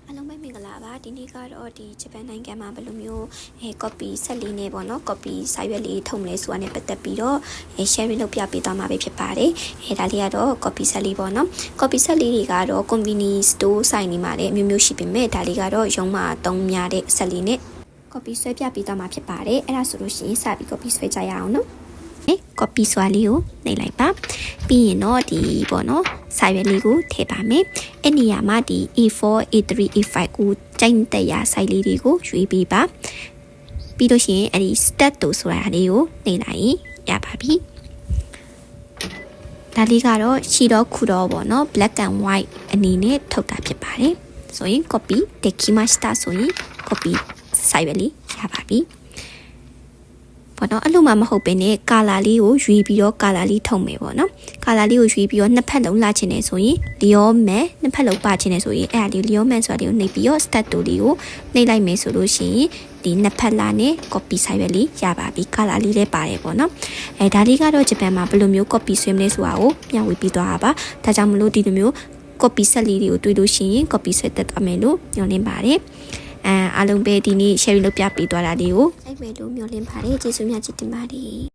အားလုံးပဲမင်္ဂလာပါဒီနေ့ကတော့ဒီဂျပန်နိုင်ငံမှာဘယ်လိုမျိုးcopy ဆက်လေးနဲ့ပေါ့နော် copy စာရွက်လေးထုတ်မလဲဆိုတာနဲ့ပတ်သက်ပြီးတော့sharing လုပ်ပြပေးသွားမှာပဲဖြစ်ပါတယ်ဒါလေးကတော့ copy ဆက်လေးပေါ့နော် copy ဆက်လေးတွေကတော့ convenience store ဆိုင်နေမှာလည်းအမျိုးမျိုးရှိပေမဲ့ဒါလေးကတော့ရုံးမှာသုံးများတဲ့ဆက်လေးနဲ့ copy ဆွဲပြပေးသွားမှာဖြစ်ပါတယ်အဲ့ဒါဆိုလို့ရှိရင်စပြီး copy ဆွဲကြရအောင်နော် copy ဆွဲလေးကိုနှိပ်လိုက်ပါပြီးရင်တော့ဒီပေါ့နော်စာရွက်လေးကိုထည့်ပါမယ်အဲ့နေရာမှာဒီ A4 A3 A5 ကိုကြိုက်တဲ့ရာ size လေးတွေကိုရွေးပေးပါပြီးလို့ရှိရင်အဲ့ဒီ stat တို့ဆိုတာလေးကိုနှိပ်လိုက်ရင်ရပါပြီဒါလေးကတော့ရှီတော့ခုတော့ပေါ့နော် black and white အနေနဲ့ထုတ်တာဖြစ်ပါတယ်ဆိုရင် copy できましたဆိုရင် copy စာရွက်လေးရပါပြီပေါ့နော်အဲ့လိုမှမဟုတ်ဘဲနဲ့ကာလာလေးကိုရွေးပြီးတော့ကာလာလေးထုံမယ်ပေါ့နော်ကာလာလေးကိုရွေးပြီးတော့နှစ်ဖက်လုံးလာချင်တယ်ဆိုရင်လျောမန်နှစ်ဖက်လုံးပါချင်တယ်ဆိုရင်အဲ့ဒါလေးလျောမန်ဆိုတာလေးကိုနှိပ်ပြီးတော့ stat တူလေးကိုနှိပ်လိုက်မယ်ဆိုလို့ရှိရင်ဒီနှစ်ဖက်လာနဲ့ copy စာရွက်လေးရပါပြီကာလာလေးလည်းပါတယ်ပေါ့နော်ဒါလေးကတော့ဂျပန်မှာဘယ်လိုမျိုး copy ဆွဲမလဲဆိုတာကိုမျှဝေပြီးသွားတာပါဒါကြောင့်မလို့ဒီလိုမျိုး copy ဆက်လေးတွေကိုတွေ့လို့ရှိရင် copy ဆွဲတတ်သွားမယ်လို့ညွှန်လင်းပါတယ်အားလုံးပဲဒီနေ့ sharing လုပ်ပြပေးသွားတာလေးကိုလိုက်မယ်လို့မျှော်လင့်ပါတယ်ကျေးဇူးများချစ်တင်ပါတယ်